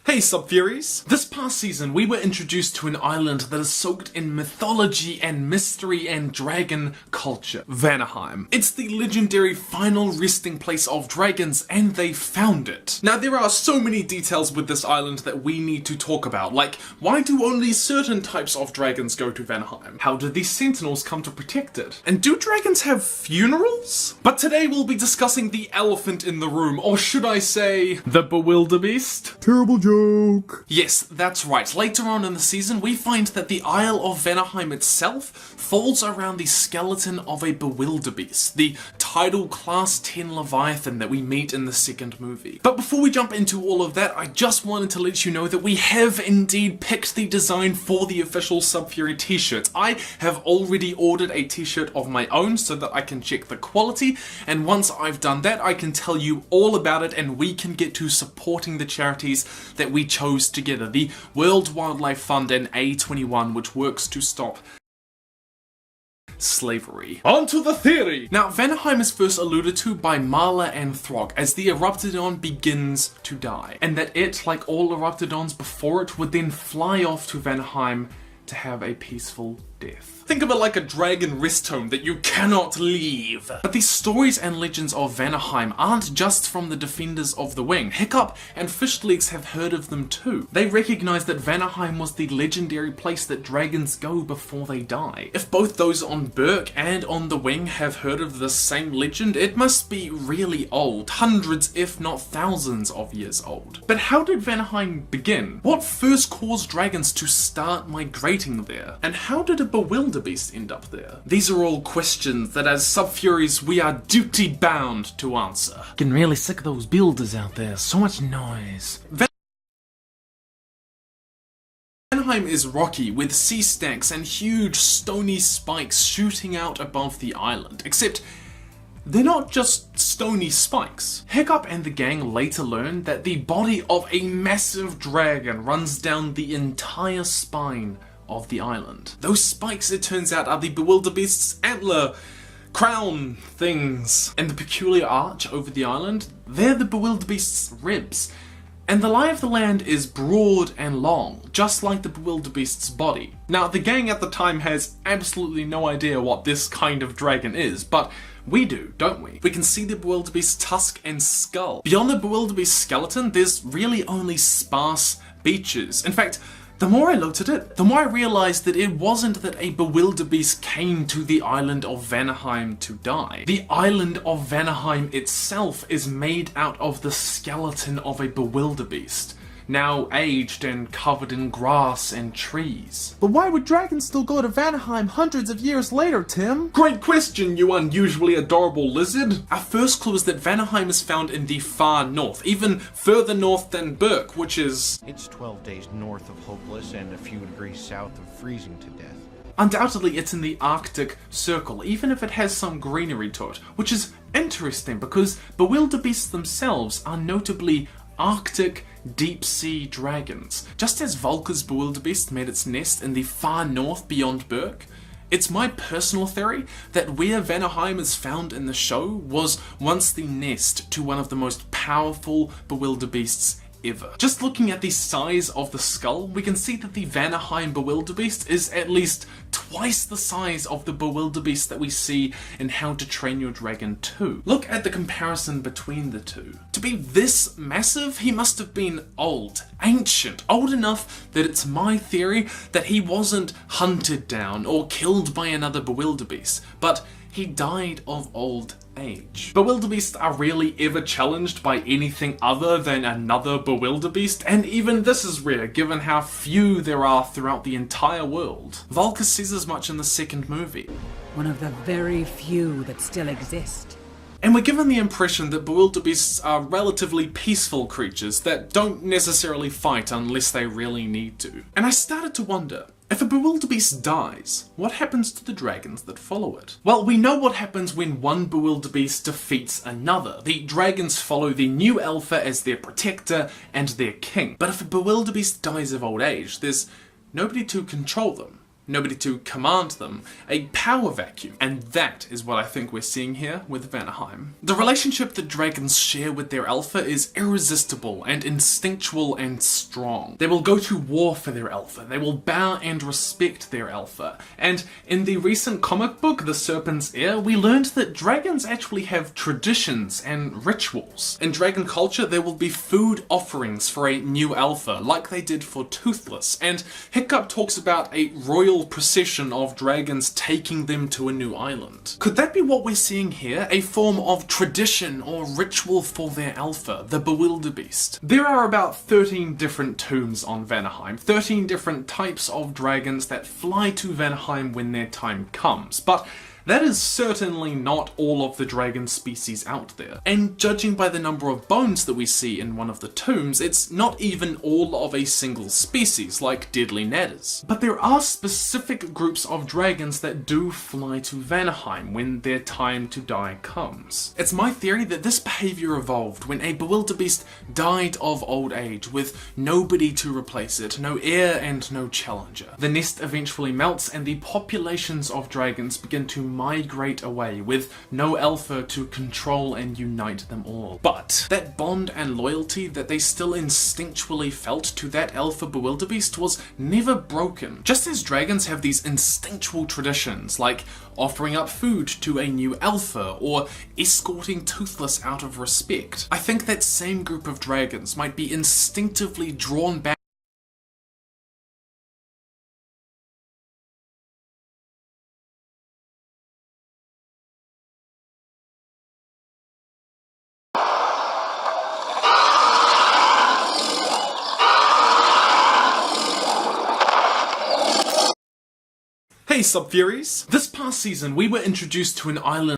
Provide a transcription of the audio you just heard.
Hey Subfuries! This past season we were introduced to an island that is soaked in mythology and mystery and dragon culture. Vanaheim. It's the legendary final resting place of dragons and they found it. Now there are so many details with this island that we need to talk about, like why do only certain types of dragons go to Vanaheim? How did these sentinels come to protect it? And do dragons have funerals? But today we'll be discussing the elephant in the room, or should I say, the Bewilderbeast? Terrible joke. Yes, that's right. Later on in the season, we find that the Isle of Vanaheim itself falls around the skeleton of a Bewilderbeast, the tidal class 10 Leviathan that we meet in the second movie. But before we jump into all of that, I just wanted to let you know that we have indeed picked the design for the official Subfury t-shirts. I have already ordered a t-shirt of my own so that I can check the quality, and once I've done that, I can tell you all about it and we can get to supporting the charities that we chose together, the World Wildlife Fund and A21, which works to stop slavery. On to the theory! Now, Vanaheim is first alluded to by Marla and Throg as the Eruptodon begins to die, and that it, like all Eruptodons before it, would then fly off to Vanaheim to have a peaceful death. Think of it like a dragon rest home that you cannot leave. But these stories and legends of Vanaheim aren't just from the defenders of the wing. Hiccup and Fishlegs have heard of them too. They recognize that Vanaheim was the legendary place that dragons go before they die. If both those on Berk and on the wing have heard of this same legend, it must be really old, hundreds if not thousands of years old. But how did Vanaheim begin? What first caused dragons to start migrating there? And how did a Bewilderbeast end up there? These are all questions that as Subfuries we are duty bound to answer. Getting really sick of those builders out there, so much noise. Vanaheim is rocky with sea stacks and huge stony spikes shooting out above the island, except they're not just stony spikes. Hiccup and the gang later learn that the body of a massive dragon runs down the entire spine of the island. Those spikes, it turns out, are the Bewilderbeast's antler crown things. And the peculiar arch over the island, they're the Bewilderbeast's ribs. And the lie of the land is broad and long, just like the Bewilderbeast's body. Now, the gang at the time has absolutely no idea what this kind of dragon is, but we do, don't we? We can see the Bewilderbeast's tusk and skull. Beyond the Bewilderbeast's skeleton, there's really only sparse beaches. In fact, the more I looked at it, the more I realized that it wasn't that a Bewilderbeast came to the island of Vanaheim to die. The island of Vanaheim itself is made out of the skeleton of a Bewilderbeast, now aged and covered in grass and trees. But why would dragons still go to Vanaheim hundreds of years later, Tim? Great question, you unusually adorable lizard. Our first clue is that Vanaheim is found in the far north, even further north than Berk, which is... It's 12 days north of Hopeless and a few degrees south of freezing to death. Undoubtedly it's in the Arctic Circle, even if it has some greenery to it, which is interesting because Bewilderbeasts themselves are notably Arctic deep-sea dragons. Just as Volker's Bewilderbeast made its nest in the far north beyond Berk, it's my personal theory that where Vanaheim is found in the show was once the nest to one of the most powerful Bewilderbeasts ever. Just looking at the size of the skull, we can see that the Vanaheim Bewilderbeast is at least twice the size of the Bewilderbeast that we see in How to Train Your Dragon 2. Look at the comparison between the two. To be this massive, he must have been old, ancient, old enough that it's my theory that he wasn't hunted down or killed by another Bewilderbeast, but he died of old age. Bewilderbeasts are rarely ever challenged by anything other than another Bewilderbeast, and even this is rare given how few there are throughout the entire world. Volker says as much in the second movie. One of the very few that still exist. And we're given the impression that Bewilderbeasts are relatively peaceful creatures that don't necessarily fight unless they really need to. And I started to wonder, if a Bewilderbeast dies, what happens to the dragons that follow it? Well, we know what happens when one Bewilderbeast defeats another. The dragons follow the new alpha as their protector and their king. But if a Bewilderbeast dies of old age, there's nobody to control them. nobody to command them, a power vacuum. And that is what I think we're seeing here with Vanaheim. The relationship that dragons share with their alpha is irresistible and instinctual and strong. They will go to war for their alpha, they will bow and respect their alpha. And in the recent comic book, The Serpent's Heir, we learned that dragons actually have traditions and rituals. In dragon culture, there will be food offerings for a new alpha, like they did for Toothless, and Hiccup talks about a royal procession of dragons taking them to a new island. Could that be what we're seeing here? A form of tradition or ritual for their alpha, the Bewilderbeast? There are about 13 different tombs on Vanaheim, 13 different types of dragons that fly to Vanaheim when their time comes, but that is certainly not all of the dragon species out there. And judging by the number of bones that we see in one of the tombs, it's not even all of a single species, like Deadly Nadders. But there are specific groups of dragons that do fly to Vanaheim when their time to die comes. It's my theory that this behavior evolved when a Bewilderbeast died of old age, with nobody to replace it, no heir and no challenger. The nest eventually melts and the populations of dragons begin to migrate away, with no alpha to control and unite them all. But that bond and loyalty that they still instinctually felt to that alpha Bewilderbeast was never broken. Just as dragons have these instinctual traditions, like offering up food to a new alpha or escorting Toothless out of respect, I think that same group of dragons might be instinctively drawn back Hey Subfuries! This past season we were introduced to an island